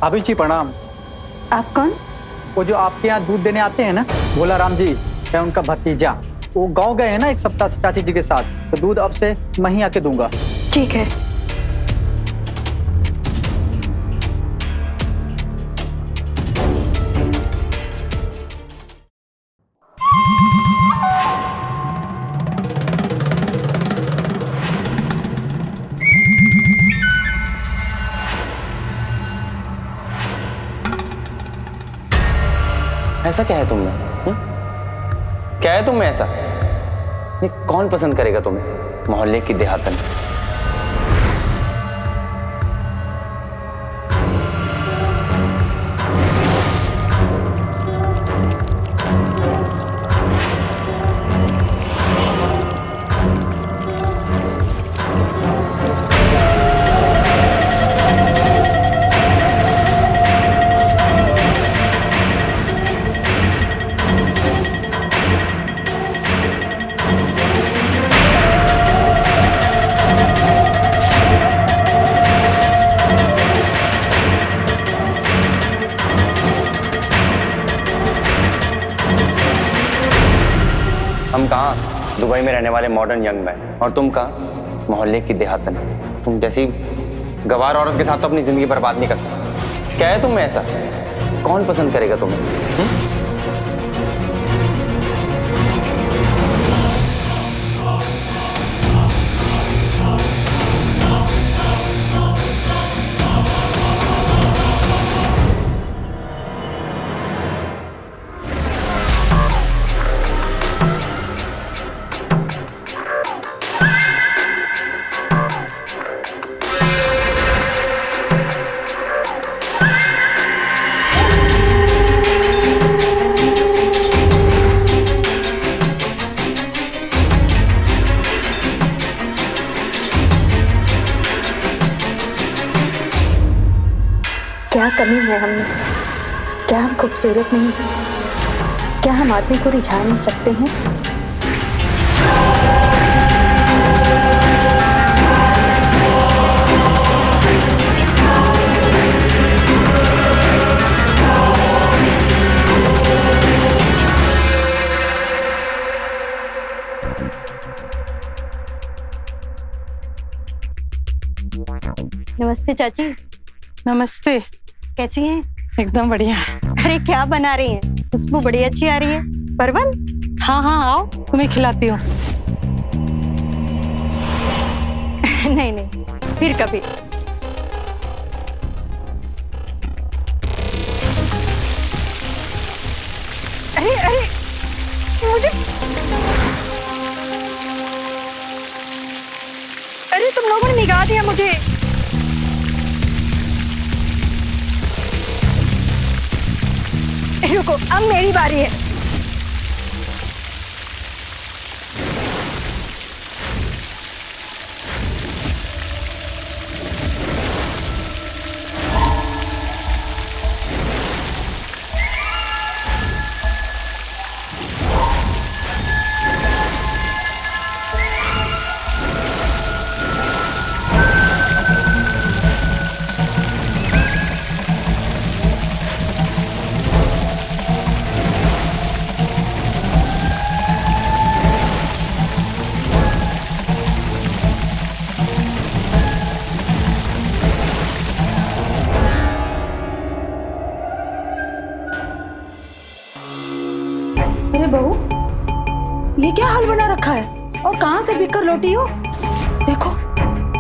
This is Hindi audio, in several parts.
भाभी जी प्रणाम। आप कौन? वो जो आपके यहाँ दूध देने आते हैं ना, भोला राम जी, मैं उनका भतीजा। वो गांव गए हैं ना एक सप्ताह से चाची जी के साथ, तो दूध अब से मैं ही आके दूंगा। ठीक है। ऐसा क्या है तुम में? क्या है तुम में ऐसा? ये कौन पसंद करेगा तुम्हें, मोहल्ले की देहातन? हम कहाँ दुबई में रहने वाले मॉडर्न यंग मैन, और तुम कहाँ मोहल्ले की देहातन। तुम जैसी गवार औरत के साथ तो अपनी जिंदगी बर्बाद नहीं कर सकते। क्या है तुम में ऐसा? कौन पसंद करेगा तुम्हें? क्या कमी है हम में? क्या हम खूबसूरत नहीं? क्या हम आदमी को रिझा नहीं सकते हैं? नमस्ते चाची। नमस्ते। कैसी हैं? एकदम बढ़िया। अरे क्या बना रही हैं? खुशबू बड़ी अच्छी आ रही है। परवल? हाँ हाँ आओ, तुम्हें खिलाती हूँ। नहीं नहीं, फिर कभी। अरे अरे मुझे, अरे तुम लोगों ने निकाल दिया मुझे। रुको, अब मेरी बारी है। अरे बहू, ये क्या हाल बना रखा है? और कहाँ से बिक कर लौटी हो? देखो,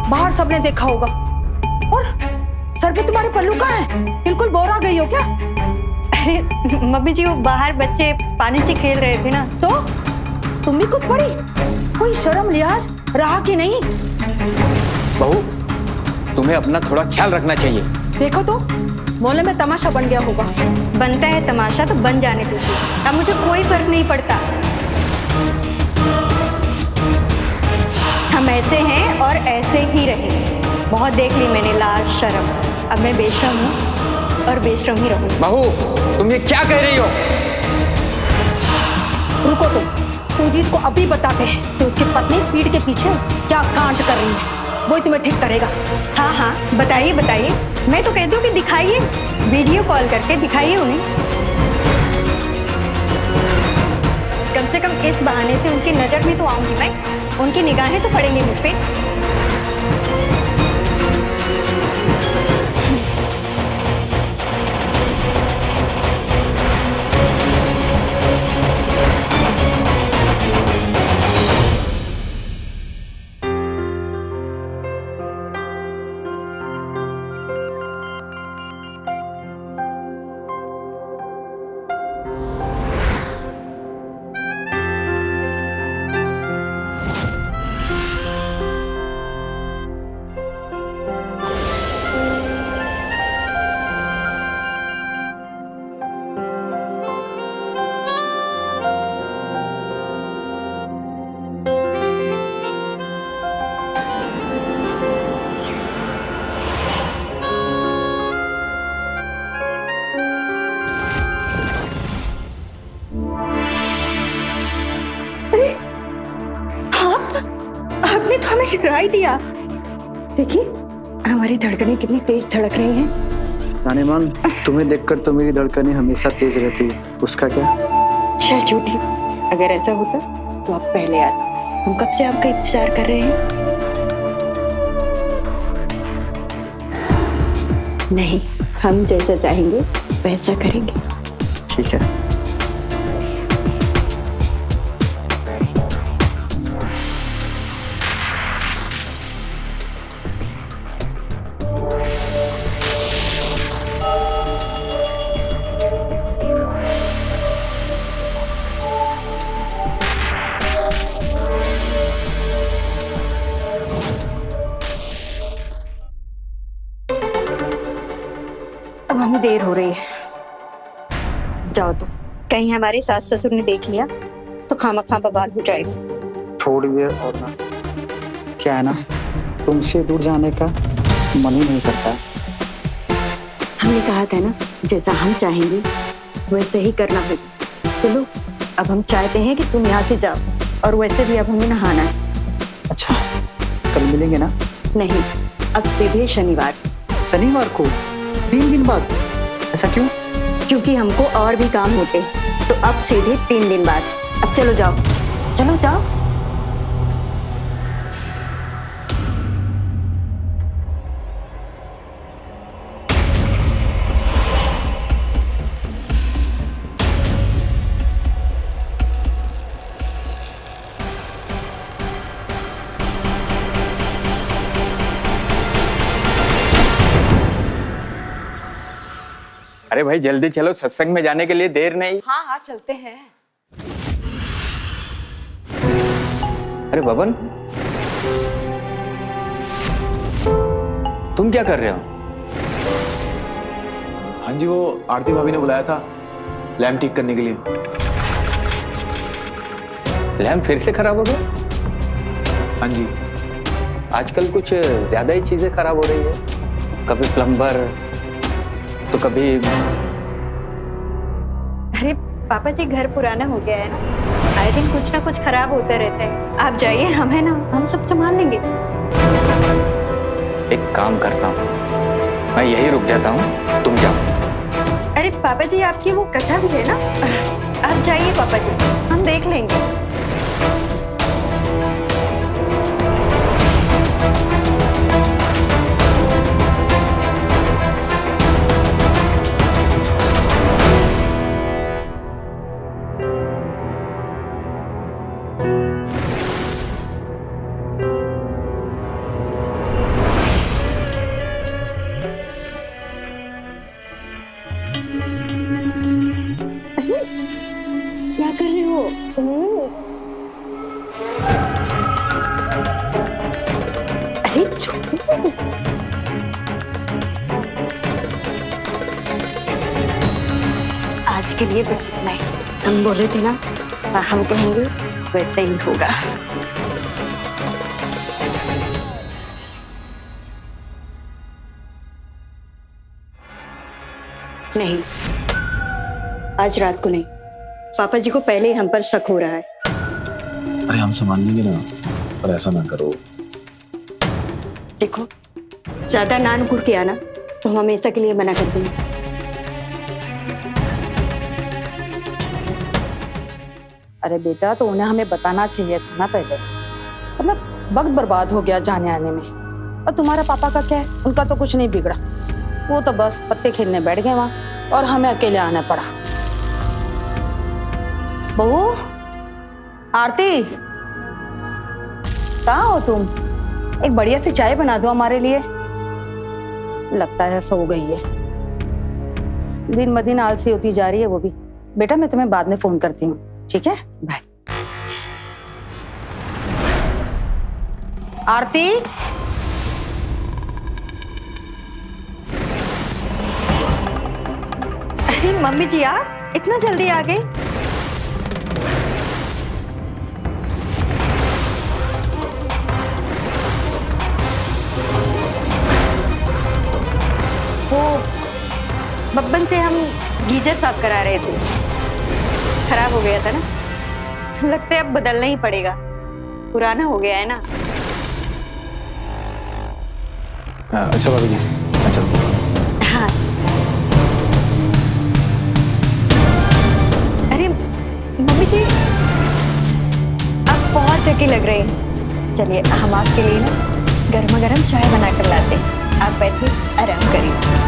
बाहर सबने देखा होगा। और सर पे तुम्हारे पल्लू कहाँ है? बिल्कुल बोरा गई हो क्या? अरे मम्मी जी, वो बाहर बच्चे पानी से खेल रहे थे ना। तो तुम भी कूद पड़ी? कोई शर्म लिहाज रहा कि नहीं? बहू, तुम्हें अपना थोड़ा ख्याल रखना चाहिए। देखो तो, मोहल्ले में तमाशा बन गया होगा। बनता है तमाशा तो बन जाने दीजिए, अब मुझे कोई फर्क नहीं पड़ता। हम ऐसे हैं और ऐसे ही रहेंगे। बहुत देख ली मैंने लाज शर्म, अब मैं बेशरम हूँ और बेशरम ही रहूँगी। बहू, तुम ये क्या कह रही हो? रुको तुम, पूजीत को अभी बताते हैं कि उसकी पत्नी पीठ के पीछे क्या कांड कर रही है। वही तुम्हें ठीक करेगा। हाँ हाँ, बताइए बताइए। मैं तो कहती हूँ कि दिखाइए, वीडियो कॉल करके दिखाइए उन्हें। कम से कम इस बहाने से उनकी नजर में तो आऊंगी मैं, उनकी निगाहें तो पड़ेंगी मुझ पे। आपने तो हमें डरा ही दिया। देखिए हमारी धड़कनें कितनी तेज धड़क रही हैं। जाने मन, तुम्हें देखकर तो मेरी धड़कनें हमेशा तेज रहती है, उसका क्या? चल झूठी, अगर ऐसा होता तो आप पहले आते। हम कब से आपका इंतजार कर रहे हैं। नहीं, हम जैसा चाहेंगे वैसा करेंगे। ठीक है। अब हमें देर हो रही है, जाओ तुम। कहीं हमारे सास ससुर ने देख लिया तो खामखा बवाल हो जाएगा। थोड़ी देर और ना, क्या है ना, तुमसे दूर जाने का मन ही नहीं करता। हमने कहा था ना, जैसा हम चाहेंगे वैसे ही करना होगा। चलो अब हम चाहते हैं कि तुम यहाँ से जाओ, और वैसे भी अब हमें नहाना है। अच्छा, कल मिलेंगे ना? नहीं, अब सीधे शनिवार। शनिवार को 3 दिन बाद? ऐसा क्यों? क्योंकि हमको और भी काम होते हैं, तो अब सीधे 3 दिन बाद। अब चलो जाओ, चलो जाओ। अरे भाई जल्दी चलो, सत्संग में जाने के लिए देर नहीं। हाँ हाँ चलते हैं। अरे बबन, तुम क्या कर रहे हो? हाँ जी, वो आरती भाभी ने बुलाया था लैम्प ठीक करने के लिए। लैम्प फिर से खराब हो गया? हाँ जी। आजकल कुछ ज्यादा ही चीजें खराब हो रही है, कभी प्लम्बर तो कभी। अरे पापा जी, घर पुराना हो गया है ना, आए दिन कुछ ना कुछ खराब होता रहता है। आप जाइए, हम है ना, हम सब संभाल लेंगे। एक काम करता हूँ, मैं यही रुक जाता हूँ, तुम जाओ। अरे पापा जी, आपकी वो कथा भी है ना, आप जाइए पापा जी, हम देख लेंगे। क्या कर रहे हो? अरे छोड़ो। आज के लिए बस इतना ही। हम बोले थे ना, हम कहेंगे वैसे ही होगा। नहीं, आज रात को नहीं। पापा जी को पहले ही हम पर शक हो रहा है। अरे हम संभाल लेंगे ना, पर ऐसा ना करो। देखो, ज्यादा नानुकुर किया ना तो हम हमेशा के लिए मना कर देंगे। अरे बेटा, तो उन्हें हमें बताना चाहिए था ना पहले। मतलब वक्त बर्बाद हो गया जाने आने में। और तुम्हारे पापा का क्या है, उनका तो कुछ नहीं बिगड़ा, वो तो बस पत्ते खेलने बैठ गए वहां और हमें अकेले आना पड़ा। बहू, आरती, कहाँ हो तुम? एक बढ़िया सी चाय बना दो हमारे लिए। लगता है सो गई है, दिन ब दिन आलसी होती जा रही है वो भी। बेटा मैं तुम्हें बाद में फोन करती हूँ, ठीक है? बाय। आरती, अरे मम्मी जी, आप इतना जल्दी आ गए? वो बब्बन से हम गीजर साफ करा रहे थे, खराब हो गया था ना। लगता है अब बदलना ही पड़ेगा, पुराना हो गया है ना। अच्छा भाभी जी, अच्छा। हाँ। अरे मम्मी जी, आप बहुत थकी लग रही हैं। चलिए हम आपके लिए ना गर्मा गर्म चाय बना कर लाते हैं, आप बैठिए आराम करिए।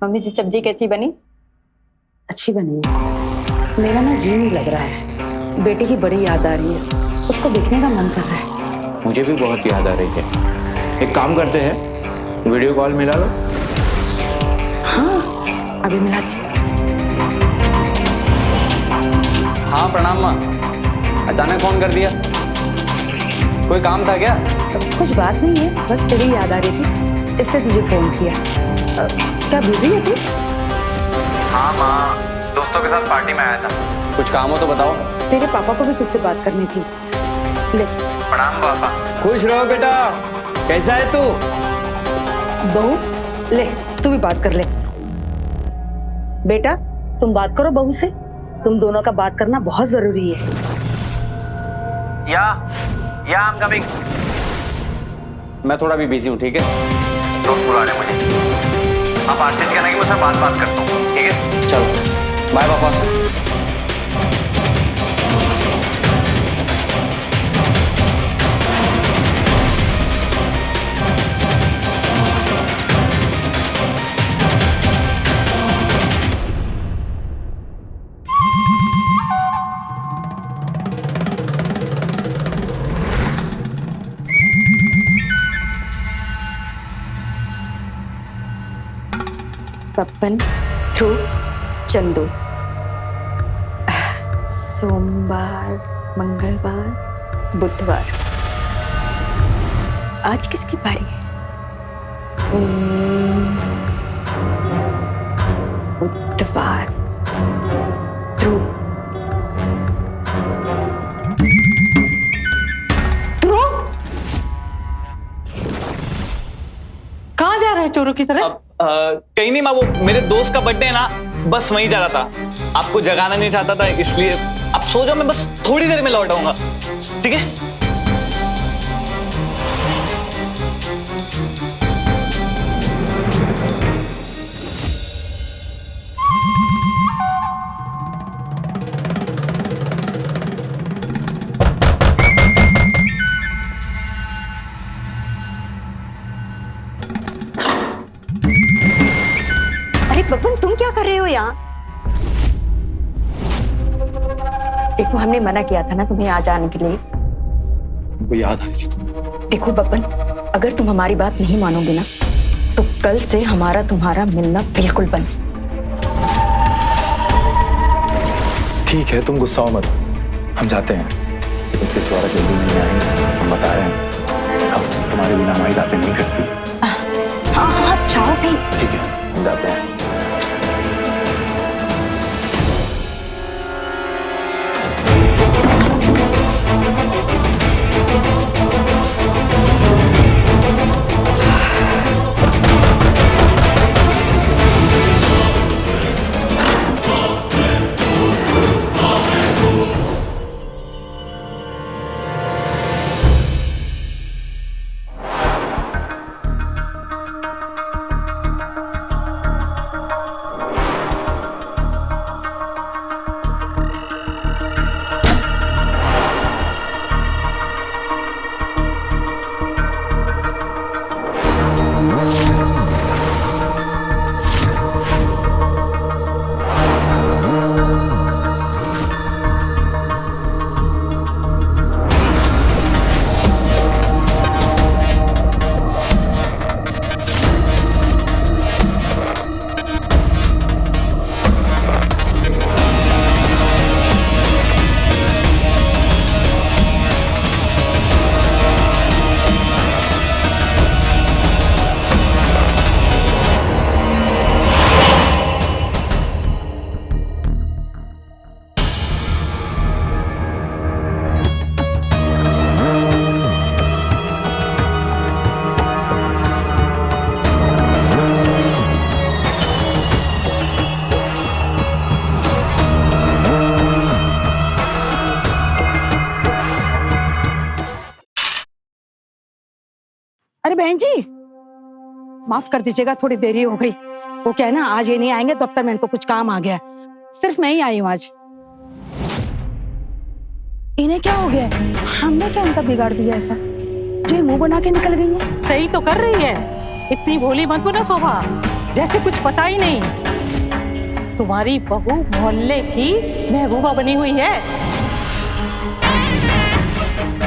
मम्मी जी, सब्जी कैसी बनी? अच्छी बनी है। मेरा ना जी नहीं लग रहा है, बेटे की बड़ी याद आ रही है, उसको देखने का मन कर रहा है। मुझे भी बहुत याद आ रही है। एक काम करते हैं, वीडियो कॉल मिला लो। हाँ, अभी मिलाती हूँ। हाँ प्रणाम माँ, अचानक फोन कर दिया, कोई काम था क्या? कुछ बात नहीं है, बस तेरी याद आ रही थी, इससे तुझे फोन किया। क्या बिजी है तू? हाँ माँ, दोस्तों के साथ पार्टी में आया था, कुछ काम हो तो बताओ। तेरे पापा को भी तुझसे बात करनी थी। ले। प्रणाम पापा। खुश रहो बेटा, कैसा है तू? बहू, ले तू भी बात कर ले। बेटा तुम बात करो बहू से, तुम दोनों का बात करना बहुत जरूरी है। या आई एम कमिंग। मैं थोड़ा भी बिजी हूँ, ठीक है? दोस्त बुला रहे मुझे, आप आशीष कहना कि मुझसे बात करता हूँ, ठीक है? चलो बाय पापा। पप्पन थ्रू चंदू। सोमवार, मंगलवार, बुधवार, आज किसकी बारी है? बुधवार, ध्रुव। ध्रुव, कहाँ जा रहे हैं चोरों की तरह? कहीं नहीं माँ, वो मेरे दोस्त का बर्थडे है ना, बस वहीं जा रहा था। आपको जगाना नहीं चाहता था, इसलिए आप सो जाओ, मैं बस थोड़ी देर में लौट आऊंगा, ठीक है? अरे बब्बन, तुम क्या कर रहे हो यहाँ? देखो, हमने मना किया था ना तुम्हें आ जाने के लिए। हमको याद आ रही थी तुम। देखो बब्बन, अगर तुम हमारी बात नहीं मानोगे ना तो कल से हमारा तुम्हारा मिलना बिल्कुल बंद। ठीक है, तुम गुस्सा मत, हम जाते हैं, लेकिन फिर दोबारा जल्दी नहीं आएंगे, हम बता रहे हैं। अब तुम्हारे बिना हमारी बातें नहीं करती। हाँ हाँ, जाओ भी। ठीक है, हम जाते हैं। अरे बहन जी, माफ कर दीजिएगा, थोड़ी देरी हो गई। वो क्या है ना, आज ये नहीं आएंगे दफ्तर में, इनको कुछ काम आ गया। सिर्फ मैं ही आई हूँ आज। इन्हें क्या हो गया? हमने क्या इनका बिगाड़ दिया ऐसा जो ये मुंह बना के निकल गई है? सही तो कर रही है, इतनी भोली मत बनो शोभा, जैसे कुछ पता ही नहीं। तुम्हारी बहू मोहल्ले की महबूबा बनी हुई है।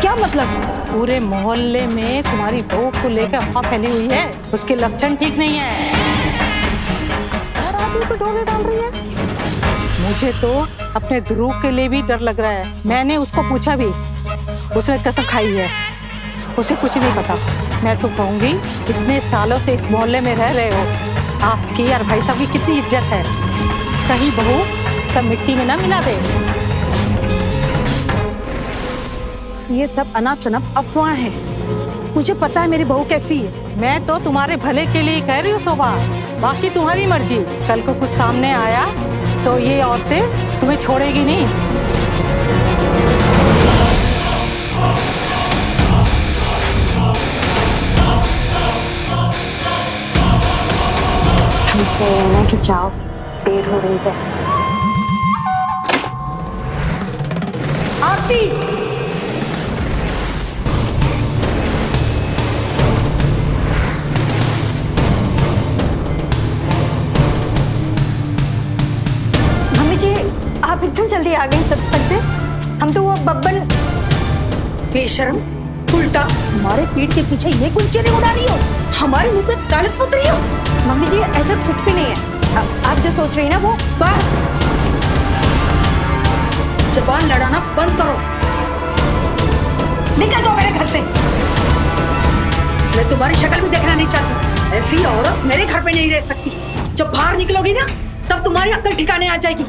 क्या मतलब? पूरे मोहल्ले में तुम्हारी बहू को लेकर अफवाह फैली हुई है, उसके लक्षण ठीक नहीं है। और आदमी को डोरे डाल रही है। मुझे तो अपने ध्रुव के लिए भी डर लग रहा है। मैंने उसको पूछा भी, उसने कसम खाई है, उसे कुछ नहीं पता। मैं तो कहूंगी, इतने सालों से इस मोहल्ले में रह रहे हो, आपकी और भाई साहब की कितनी इज्जत है, कहीं बहू सब मिट्टी में ना मिला दे। ये सब अनाप शनाप अफवाह है। मुझे पता है मेरी बहू कैसी है। मैं तो तुम्हारे भले के लिए कह रही हूँ शोभा, बाकी तुम्हारी मर्जी। कल को कुछ सामने आया तो ये औरतें तुम्हें छोड़ेगी नहीं। हमको ना कि जाओ, देर हो रही है। आरती, मम्मी जी, आप इतना जल्दी आ गई सत्संग से? हम तो वो बब्बन। बेशर्म, उल्टा हमारे पीठ के पीछे ये कुंचेरे उड़ा रही हो, हमारे मुंह पे कालत पुत रही हो। मम्मी जी, ऐसा कुछ भी नहीं है। आप जो सोच रही हैं ना वो। बस जबान लड़ाना बंद करो, निकल जाओ मेरे घर से। मैं तुम्हारी शक्ल भी देखना नहीं चाहती। ऐसी औरत मेरे घर पे नहीं रह सकती। जब बाहर निकलोगी ना, तब तुम्हारी अक्ल ठिकाने आ जाएगी।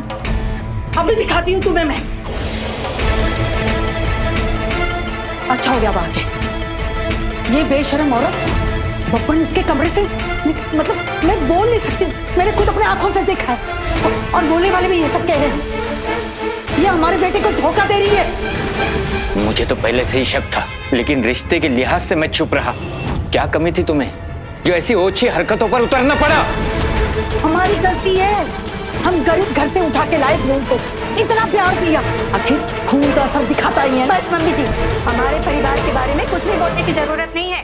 अभी दिखाती हूँ तुम्हें मैं। अच्छा हो गया बात है। ये बेशर्म औरत बब्बन इसके कमरे से मतलब मैं बोल नहीं सकती, मैंने खुद अपने आंखों से देखा है। और बोलने वाले भी ये सब कह रहे हैं, ये हमारे बेटे को धोखा दे रही है। मुझे तो पहले से ही शक था, लेकिन रिश्ते के लिहाज से मैं चुप रहा। क्या कमी थी तुम्हें जो ऐसी ओछी हरकतों पर उतरना पड़ा? हमारी गलती है, हम गरीब घर से उठा के लाए बहू को, इतना प्यार दिया, आखिर खून का असर दिखाता ही है। बस मम्मी जी, हमारे परिवार के बारे में कुछ भी बोलने की जरूरत नहीं है।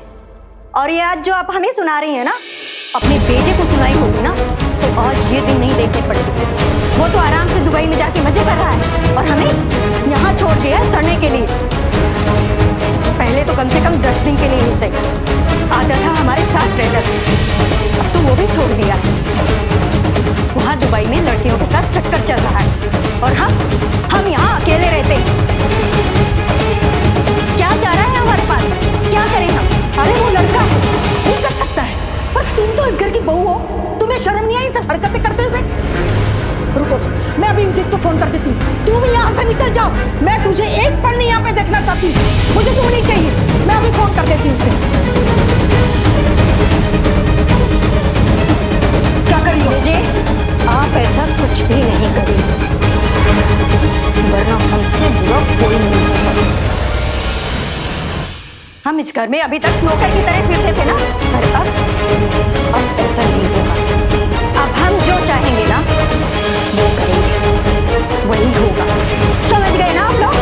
और ये आज जो आप हमें सुना रही हैं ना, अपने बेटे को सुनाई होगी ना, तो आज ये दिन नहीं देखने पड़ेगी। वो तो आराम से दुबई में जाके मजे कर रहा है, और हमें यहाँ छोड़ दिया है सड़ने के लिए। पहले तो कम से कम 10 दिन के लिए ही सही आता था हमारे साथ रहकर, अब तो वो भी छोड़ दिया है। वहाँ दुबई में लड़कियों के साथ चक्कर चल रहा है, और हम यहाँ अकेले रहते हैं। क्या चाह रहा है हमारे पास? क्या करें हम? अरे वो लड़का है, वो कर सकता है, पर तुम तो इस घर की बहू हो, तुम्हें शर्म नहीं आई सब हरकतें करते हुए? रुको, मैं अभी उदित को फोन कर देती हूँ। तुम यहाँ से निकल जाओ, मैं तुझे एक पल नहीं यहाँ पे देखना चाहती। मुझे तुम नहीं चाहिए, मैं अभी फोन कर देती हूँ उसे। क्या करी हो? जी, आप ऐसा कुछ भी नहीं करेंगे, वरना हमसे बुरा कोई नहीं होगा। हम इस घर में अभी तक नौकर की तरह फिरते थे ना, पर अब ऐसा नहीं होगा। अब हम जो चाहेंगे ना वो करेंगे, वही होगा। समझ गए ना आप लोग?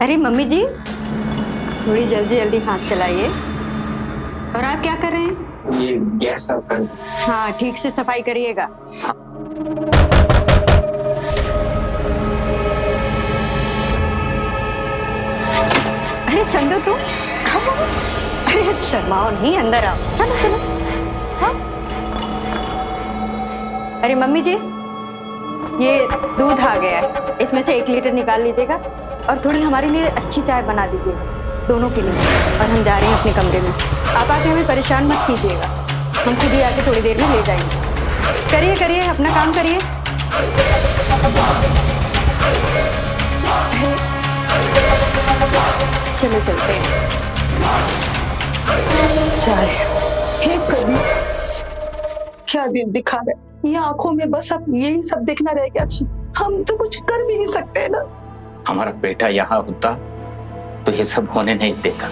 अरे मम्मी जी, थोड़ी जल्दी जल्दी हाथ चलाइए। और आप क्या कर रहे हैं? ये गैस साफ कर। हाँ, ठीक से सफाई करिएगा। अरे चंदू तू, अरे शर्माओ नहीं, अंदर आओ। चलो चलो। हाँ। अरे मम्मी जी, ये दूध आ गया है, इसमें से 1 लीटर निकाल लीजिएगा और थोड़ी हमारे लिए अच्छी चाय बना दीजिएगा, दोनों के लिए। और हम जा रहे हैं अपने कमरे में। आप आके हमें परेशान मत कीजिएगा, हम खुद ही आके थोड़ी देर में ले जाएंगे। करिए करिए, अपना काम करिए। चलो चलते हैं। चाय, हे प्रभु, क्या दिन दिखा रहे। ये आंखों में बस अब यही सब देखना रह गया था। हम तो कुछ कर भी नहीं सकते ना। हमारा बेटा यहाँ होता तो ये सब होने नहीं देता,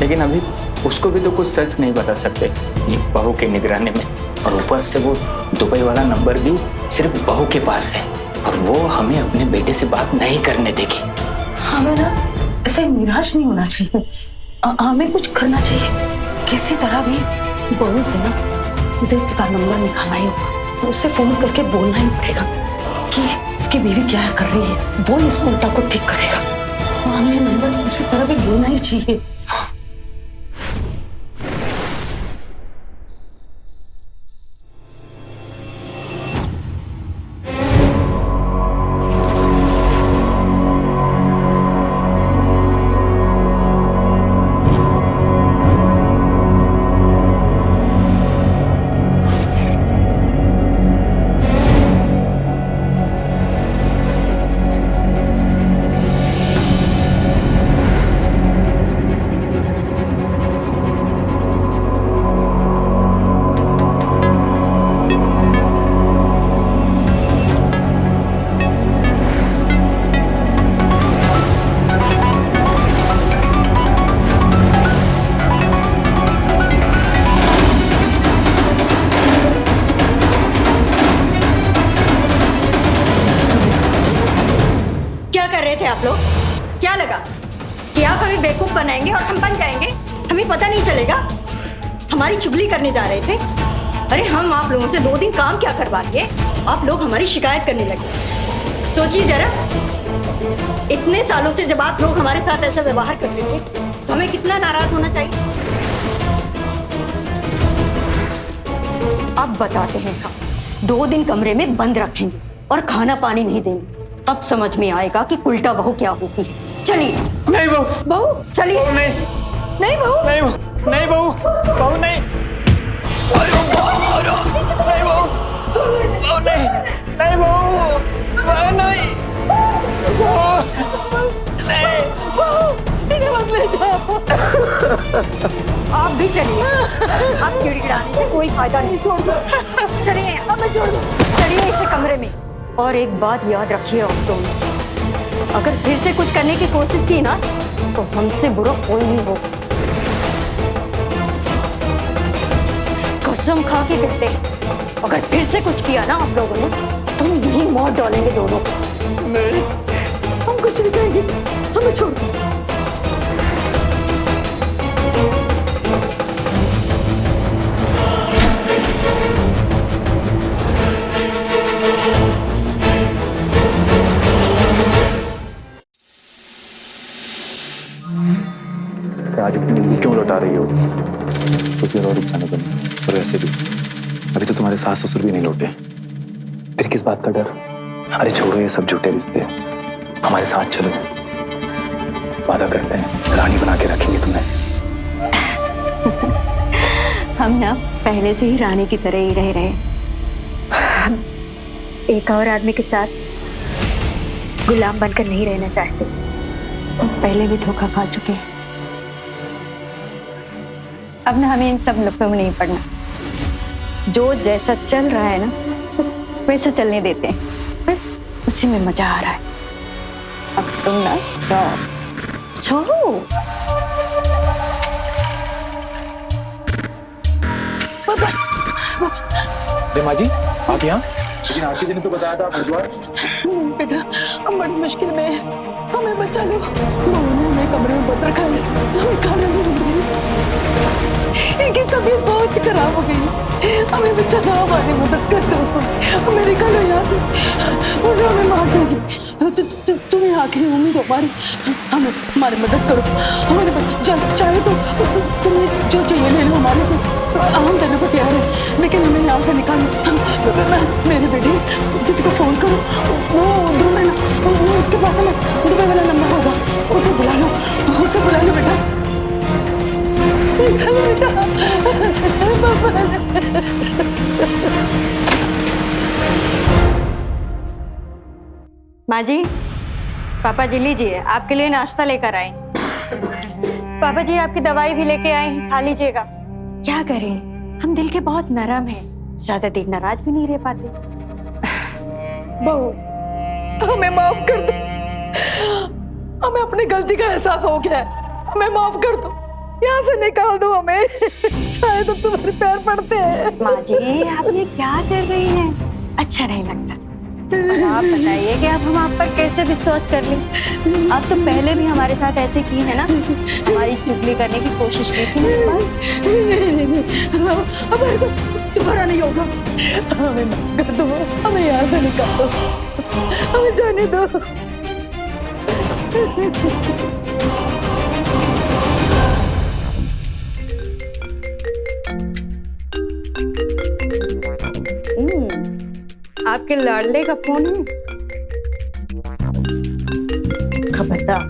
लेकिन अभी उसको भी तो कुछ सच नहीं बता सकते ये बहू के निगरानी में। और ऊपर से वो दुबई वाला नंबर भी सिर्फ बहू के पास है और वो हमें अपने बेटे से बात नहीं करने देगी। हमें ना ऐसे निराश नहीं होना चाहिए, हमें कुछ करना चाहिए। किसी तरह भी बहू से ना उदित का नंबर निकालना ही होगा। उससे फोन करके बोलना ही पड़ेगा कि इसकी बीवी क्या कर रही है, वो इस उल्टा को ठीक करेगा। हमें नंबर किसी तरह भी बोलना ही चाहिए। आप लोग क्या लगा कि आप हमें बेवकूफ बनाएंगे और हम बन जाएंगे, हमें पता नहीं चलेगा? हमारी चुगली करने जा रहे थे। अरे हम आप लोगों से 2 दिन काम क्या करवा दिए, आप लोग हमारी शिकायत करने लगे। सोचिए जरा, इतने सालों से जब आप लोग हमारे साथ ऐसा व्यवहार करते थे तो हमें कितना नाराज होना चाहिए। अब बताते हैं हम 2 दिन कमरे में बंद रखेंगे और खाना पानी नहीं देंगे, तब समझ में आएगा कि उल्टा बहू क्या होती है। चलिए। नहीं बहू, बहू चलिए। नहीं नहीं बहू, नहीं बहू, नहीं बहू, बहू नहीं, नहीं बहू, नहीं, नहीं बहू, नहीं, इन्हें मत ले जाओ। आप भी चलिए, आप गिड़गिड़ाने से कोई फायदा नहीं। छोड़ दो, चलिए, अब मैं छोड़ दो। चलिए इसे कमरे में। और एक बात याद रखिए आप दोनों, अगर फिर से कुछ करने की कोशिश की ना तो हमसे बुरा कोई नहीं होगा। कसम खा के कहते हैं, अगर फिर से कुछ किया ना आप लोगों ने तो हम यहीं मौत डालेंगे दोनों को। नहीं, हम कुछ नहीं करेंगे, हमें छोड़ दो। आज इतनी जल्दी क्यों लौटा रही हो? कुछ देर और रुक जाने दो। और वैसे भी अभी तो तुम्हारे सास ससुर भी नहीं लौटे, फिर किस बात का डर? अरे छोड़ो ये सब झूठे रिश्ते, हमारे साथ चलो, वादा करते हैं रानी बना के रखेंगे तुम्हें। हम ना पहले से ही रानी की तरह ही रह रहे हैं। एक और आदमी के साथ गुलाम बनकर नहीं रहना चाहते। पहले भी धोखा खा चुके हैं। अब ना हमें इन सब लफड़ों में नहीं पड़ना। जो जैसा चल रहा है ना बस वैसा चलने देते हैं, बस उसी में मजा आ रहा है। अब तुम ना जाओ जाओ। अरे माँ जी, आप यहाँ? लेकिन आज के दिन तो बताया था आप हरिद्वार। बेटा हम बड़ी मुश्किल में हैं, हमें बचा लो। बहू ने हमें कमरे में बंद रखा है, हमें खाना नहीं मिल रही। इनकी तबीयत बहुत खराब हो गई, हमें बचा लो, हमारी मदद कर दो। अमेरिका लो यहाँ से, उन्हें हमें मार देगी। तुम्हें आखिरी उम्मीद हो हमारी, हमारी मदद करो। हमारे चाहे तो तुम्हें जो चाहिए ले लो हमारे से, हम देने को तैयार है, लेकिन हमें यहाँ से निकालो। मेरे बेटे जित को फोन करो, वो दुबई में, वो उसके पास है ना दुबई वाला नंबर होगा, उसे बुला लो, उसे बुला लो बेटा। माँ जी, पापा जी लीजिए, आपके लिए नाश्ता लेकर आए। पापा जी आपकी दवाई भी लेके आए हैं, खा लीजिएगा। क्या करें, हम दिल के बहुत नरम हैं, ज्यादा देर नाराज भी नहीं रह पाते। बहू हमें माफ कर दो, हमें अपनी गलती का एहसास हो गया है, हमें माफ कर दो, यहाँ से निकाल दो हमें, चाहे तो तुम्हारे पैर पड़ते हैं। माँ जी आप ये क्या कर रही हैं? अच्छा नहीं लगता। आप बताइए कि अब हम आप पर कैसे विश्वास कर लें? आप तो पहले भी हमारे साथ ऐसे की है ना, हमारी चुगली करने की कोशिश की थी ना। नहीं, अब ऐसा दोबारा नहीं होगा। हमें माफ कर दो, हमें यहाँ से निकाल दो, हमें जाने दो। आपके लाडले का फोन है। खबरदार,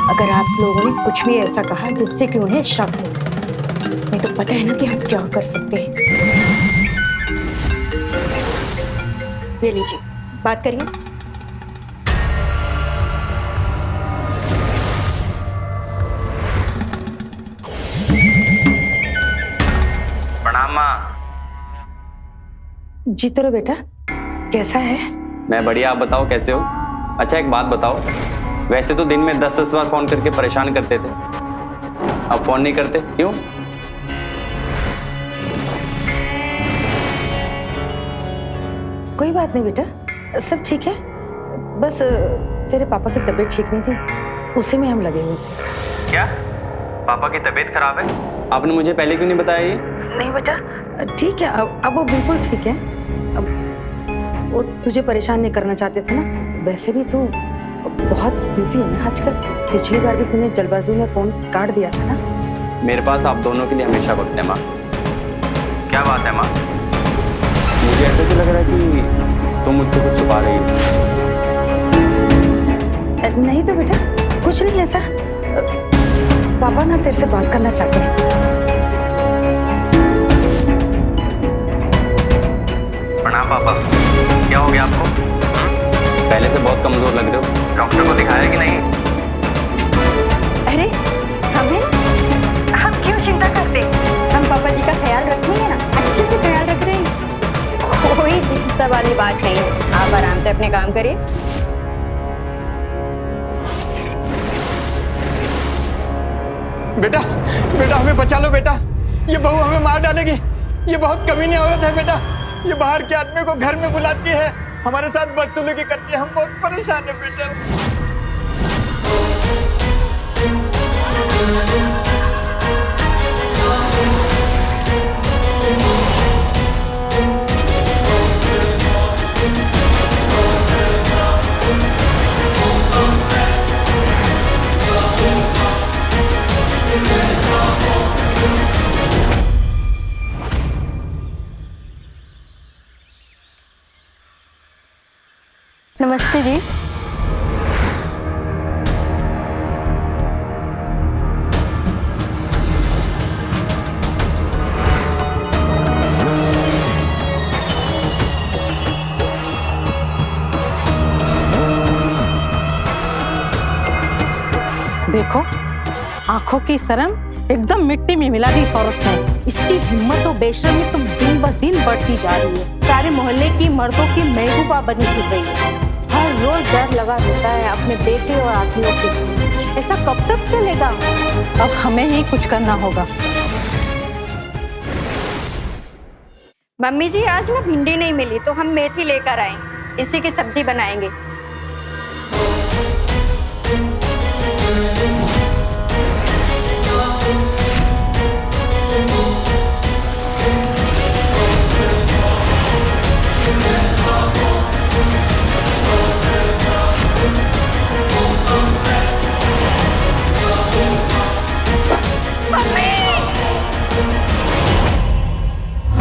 अगर आप लोगों ने कुछ भी ऐसा कहा जिससे कि उन्हें शक हो, नहीं तो पता है ना कि हम क्या कर सकते हैं। ये लीजिए, बात करिए। प्रणाम माँ। जीतो रो बेटा, कैसा है? मैं बढ़िया, आप बताओ कैसे हो? अच्छा एक बात बताओ, वैसे तो दिन में 10-10 बार फोन करके परेशान करते थे, अब फोन नहीं करते क्यों? कोई बात नहीं बेटा, सब ठीक है, बस तेरे पापा की तबीयत ठीक नहीं थी, उसी में हम लगे हुए थे। क्या पापा की तबीयत खराब है? आपने मुझे पहले क्यों नहीं बताया ये? नहीं बेटा ठीक है, अब वो बिल्कुल ठीक है। अब वो तुझे परेशान नहीं करना चाहते थे ना, वैसे भी तू बहुत बिजी है ना आजकल, पिछली बार भी तूने जल्दबाजी में फोन काट दिया था ना। मेरे पास आप दोनों के लिए हमेशा वक्त है माँ। क्या बात है माँ? मुझे ऐसे तो लग रहा है कि तुम मुझसे कुछ छुपा रही हो। नहीं तो बेटा कुछ नहीं ऐसा, पापा ना तेरे से बात करना चाहते हैं। प्रणाम पापा, क्या हो गया आपको? पहले से बहुत कमजोर लग रहे हो, डॉक्टर को दिखाया कि नहीं? अरे हमें, हम क्यों चिंता करते, हम पापा जी का ख्याल रखेंगे ना, अच्छे से ख्याल रख रहे हैं, कोई चिंता वाली बात नहीं है। आप आराम से अपने काम करिए। बेटा बेटा हमें बचा लो बेटा, ये बहू हमें मार डालेगी, ये बहुत कमीनी औरत है बेटा, ये बाहर के आदमी को घर में बुलाती है, हमारे साथ बदसलूकी करती है, हम बहुत परेशान है बेटा। नमस्ते जी। देखो, आंखों की शर्म एकदम मिट्टी में मिला दी इस औरत ने। इसकी हिम्मत और बेशर्मी तुम दिन ब दिन बढ़ती जा रही है, सारे मोहल्ले की मर्दों की महबूबा बनी फिर रही है, हर रोज डर लगा रहता है अपने बेटे और आदमियों के। ऐसा कब तक चलेगा? अब हमें ही कुछ करना होगा। मम्मी जी आज ना भिंडी नहीं मिली तो हम मेथी लेकर आए, इसी की सब्जी बनाएंगे।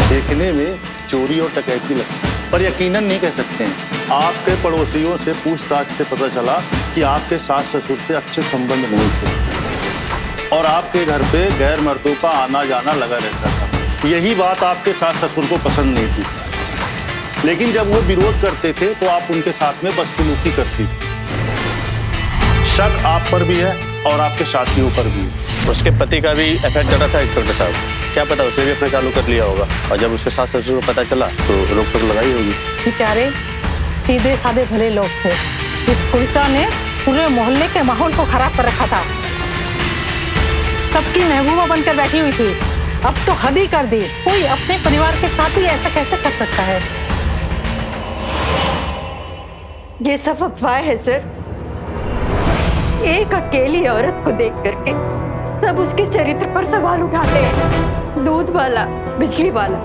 देखने में चोरी और डकैती लगती है, पर यकीनन नहीं कह सकते हैं। आपके पड़ोसियों से पूछताछ से पता चला कि आपके सास ससुर से अच्छे संबंध नहीं थे और आपके घर पे गैर मर्दों का आना जाना लगा रहता था। यही बात आपके सास ससुर को पसंद नहीं थी, लेकिन जब वो विरोध करते थे तो आप उनके साथ में बदसलूकी करती थी। शक आप पर भी है और आपके साथियों पर भी है। उसके पति का भी एफआईआर चल रहा था इंस्पेक्टर साहब, क्या पता उसने भी अपना चालू कर लिया होगा और जब उसके सास ससुर को पता चला तो रोक टोक लगाई होगी। बेचारे सीधे साधे भले लोग थे, इस कुलटा ने पूरे मोहल्ले के माहौल को खराब कर रखा था। सबकी महबूबा बनकर बैठी हुई थी, अब तो हद ही कर दी। कोई अपने परिवार के साथ ही ऐसा कैसे कर सकता है? ये सब अफवाह है सर। एक अकेली औरत को देख करके सब उसके चरित्र पर सवाल उठाते हैं। दूध वाला, बिजली वाला,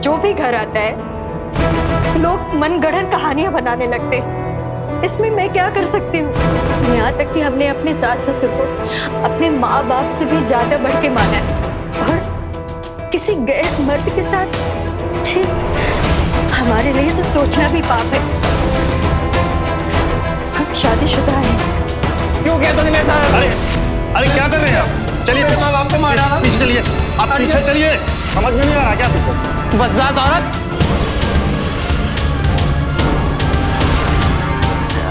जो भी घर आता है लोग मनगढ़ंत कहानियां बनाने लगते हैं। इसमें मैं क्या कर सकती हूँ? यहाँ तक कि हमने अपने सास ससुर को अपने माँ बाप से भी ज्यादा बढ़ के माना है और किसी गैर मर्द के साथ, ठीक, हमारे लिए तो सोचना भी पाप है। हम शादीशुदा हैं। क्यों किया तूने मेरे साथ? अरे क्या कर रहे हैं आप? चलिए पीछे चलिए, आप पीछे चलिए। समझ में नहीं आ रहा क्या तुमको? बदजात औरत।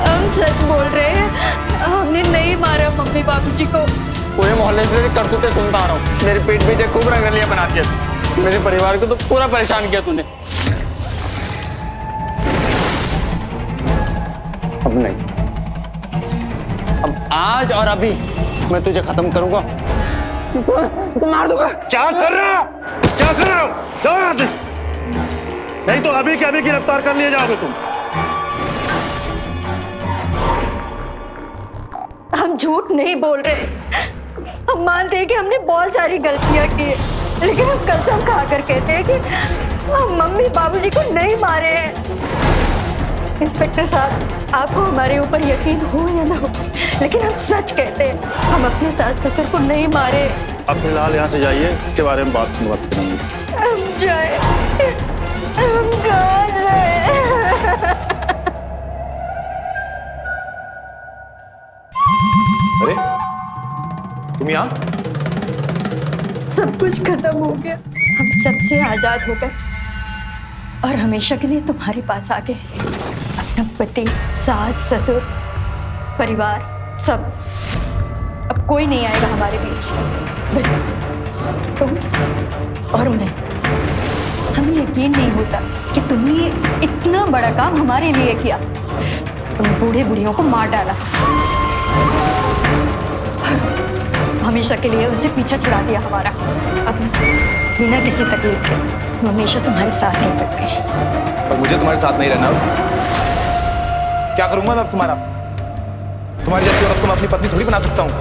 हम सच बोल रहे हैं, हमने नहीं मारा मम्मी बाबूजी को। पूरे मोहल्ले से तेरी करतूतें सुनता आ रहा हूँ। मेरे पेट पीछे खूब रंगलियां बना दिया, मेरे परिवार को तो पूरा परेशान किया तूने। अब नहीं, अब आज और अभी मैं तुझे खत्म करूंगा, तुझको मार दूंगा। क्या कर रहा हो? क्या कर रहा हो? जाओ यहाँ से, नहीं तो अभी के अभी गिरफ्तार कर लिए जाओगे तुम। हम झूठ नहीं बोल रहे, हम मानते हैं कि हमने बहुत सारी गलतियां की है, लेकिन हम कसम खाकर कहते हैं कि हम मम्मी बाबूजी को नहीं मारे हैं। इंस्पेक्टर साहब, आपको हमारे ऊपर यकीन हो या ना हो, लेकिन हम सच कहते हैं, हम अपने सास ससुर को नहीं मारे। अब फिलहाल यहाँ से जाइए, इसके बारे में बात करेंगे। हम जाए, हम कहाँ जाए? अरे तुम यहाँ? सब कुछ खत्म हो गया, हम सबसे आजाद हो गए और हमेशा के लिए तुम्हारे पास आ गए। अपना पति, सास, ससुर, परिवार, सब। अब कोई नहीं आएगा हमारे बीच, बस तुम और मैं। हमें यकीन नहीं होता कि तुमने इतना बड़ा काम हमारे लिए किया। तुम बूढ़े बुढ़ियों को मार डाला, हमेशा के लिए उनसे पीछा छुड़ा दिया हमारा। अब बिना किसी तकलीफ के हम हमेशा तुम्हारे साथ रह सकते हैं। पर मुझे तुम्हारे साथ नहीं रहना। क्या करूंगा मैं अब तुम्हारा? तुम्हारी जैसी औरत को मैं अपनी पत्नी थोड़ी बना सकता हूँ।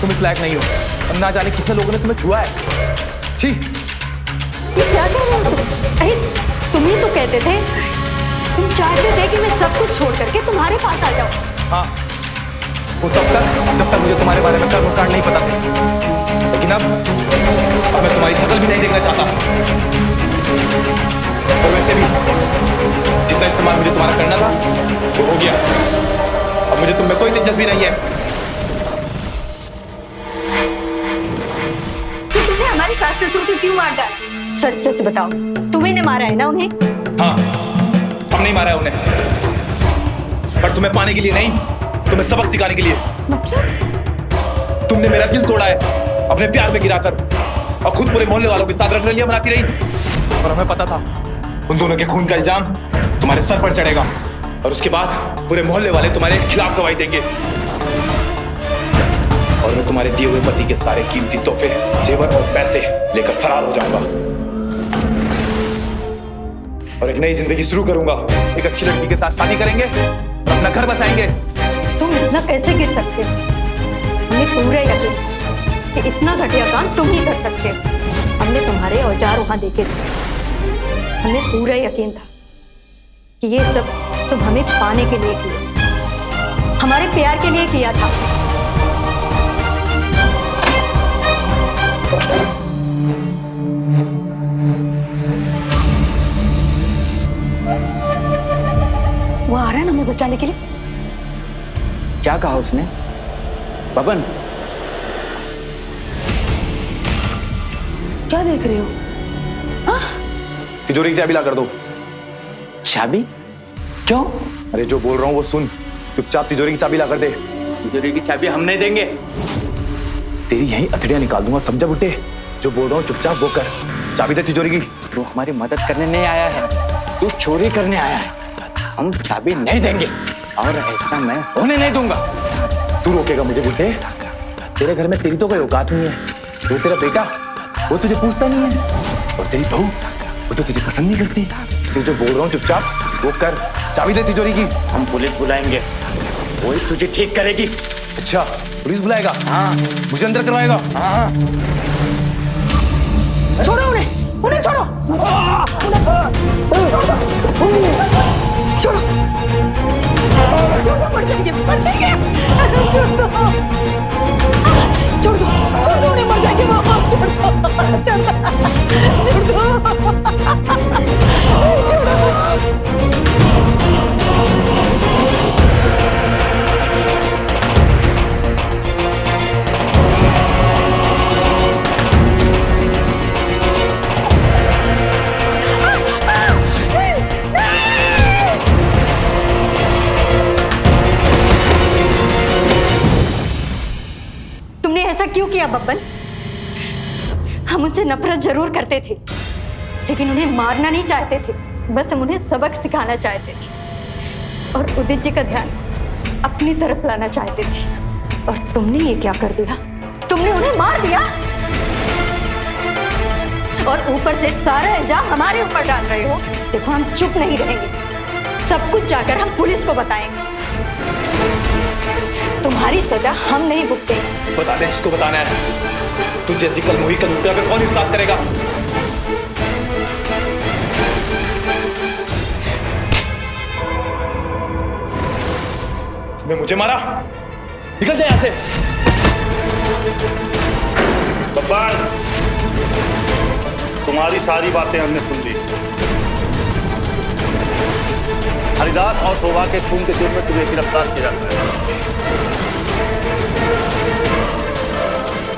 तुम इस लायक नहीं हो, अब ना जाने कितने लोगों ने तुम्हें छुआ है। छी, ये क्या कह रहे हो तुम? अरे तुम ही तो कहते थे, तुम चाहते थे कि मैं सब कुछ छोड़ करके तुम्हारे पास आ जाऊं। हाँ, वो तब तक जब तक मुझे तुम्हारे बारे में कर्म कांड नहीं पता था, लेकिन अब मैं तुम्हारी शकल भी नहीं देखना चाहता। और वैसे भी जितना इस्तेमाल मुझे तुम्हारा करना था वो हो गया। अब मुझे तुम में कोई दिलचस्पी नहीं है। तो तुमने हमारी सास ससुर को क्यों मार डाला? सच सच बताओ, तुम्ही ने मारा है ना उन्हें? हाँ, हम नहीं मारा है उन्हें, पर तुम्हें पाने के लिए नहीं, तुम्हें सबक सिखाने के लिए। मतलब? तुमने मेरा दिल तोड़ा है अपने प्यार में गिराकर, और खुद पूरे मोहल्ले वालों के साथ रंगरलियां बनाती रही। और हमें पता था उन दोनों के खून का इल्जाम तुम्हारे सर पर चढ़ेगा, और उसके बाद पूरे मोहल्ले वाले तुम्हारे खिलाफ गवाही देंगे, और मैं तुम्हारे दिए हुए पति के सारे कीमती तोहफे, जेवर और पैसे लेकर फरार हो जाऊंगा। और एक नई जिंदगी शुरू करूंगा। एक अच्छी लड़की के साथ शादी करेंगे और अपना घर बसाएंगे। तुम इतना कैसे गिर सकते हो? हमें पूरा यकीन कि इतना घटिया काम तुम ही कर सकते हो। हमने तुम्हारे औजार वहां देखे थे। हमें पूरा यकीन था कि ये सब तुम हमें पाने के लिए किया, हमारे प्यार के लिए किया था। वो आ रहा है ना हमें बचाने के लिए। क्या कहा उसने? बबन, क्या देख रहे हो? तिजोरी की चाबी ला कर दो। चाबी? क्यों? अरे जो बोल रहा हूँ वो सुन। चुपचाप तिजोरी की चाबी ला कर दे। तिजोरी की चाबी हम नहीं देंगे। तेरी यही अथड़ियां निकाल दूंगा, समझा बुड्ढे? जो बोल रहा हूँ चुपचाप वो कर। चाबी दे तिजोरी की। तू हमारी मदद करने नहीं आया है, तू चोरी करने आया है। हम चाबी नहीं देंगे और ऐसा मैं होने नहीं दूंगा। तू रोकेगा मुझे बुड्ढे? तेरे घर में तेरी तो कोई औकात नहीं है। वो तेरा बेटा, वो तुझे पूछता नहीं है। और तेरी बहू, वो तो तुझे पसंद नहीं करती। इसलिए जो बोल रहा हूँ चुपचाप वो कर। चाबी दे तिजोरी की। हम पुलिस बुलाएंगे, वही तुझे ठीक करेगी। अच्छा, पुलिस बुलाएगा? हाँ। मुझे अंदर करवाएगा? हाँ। छोड़ो उन्हें, उन्हें छोड़ो। छोड़ो, छोड़ दो, मर जाएंगे, मर जाएंगे। छोड़ दो, छोड़ दो, छोड़ दो, उन्हें मर जाएंगे बाबा। छोड़ दो, छोड़ दो, छोड़ दो, छोड़ो। तुमने ऐसा क्यों किया बब्बन? हम उनसे नफरत जरूर करते थे, लेकिन उन्हें मारना नहीं चाहते थे। बस हम उन्हें सबक सिखाना चाहते थे और उदित जी का ध्यान अपनी तरफ लाना चाहते थे। और तुमने ये क्या कर दिया? तुमने उन्हें मार दिया और ऊपर से सारा इल्जाम हमारे ऊपर डाल रहे हो। देखो, हम चुप नहीं रहेंगे। सब कुछ जाकर हम पुलिस को बताएंगे। तुम्हारी सजा हम नहीं भुगतेंगे। बता दे जिसको बताना है। तू जैसी कल मुही कल उठा कर कौन इंसाफ करेगा? तूने मुझे मारा, निकल जाए यहां से। बब्बर, तुम्हारी सारी बातें हमने सुन ली। हरिदास और शोभा के खून के जुर्म में तुम्हें गिरफ्तार किया जाता है।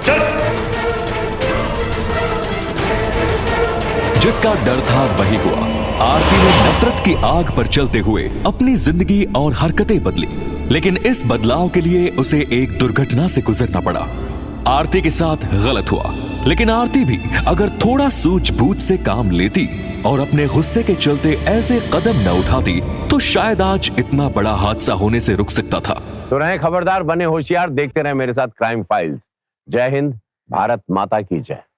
चल। जिसका डर था वही हुआ। आरती ने नफरत की आग पर चलते हुए अपनी जिंदगी और हरकतें बदली, लेकिन इस बदलाव के लिए उसे एक दुर्घटना से गुजरना पड़ा। आरती के साथ गलत हुआ, लेकिन आरती भी अगर थोड़ा सूझबूझ से काम लेती और अपने गुस्से के चलते ऐसे कदम न उठाती तो शायद आज इतना बड़ा हादसा होने से रुक सकता था। तो रहे खबरदार, बने होशियार, देखते रहे मेरे साथ क्राइम फाइल्स। जय हिंद, भारत माता की जय।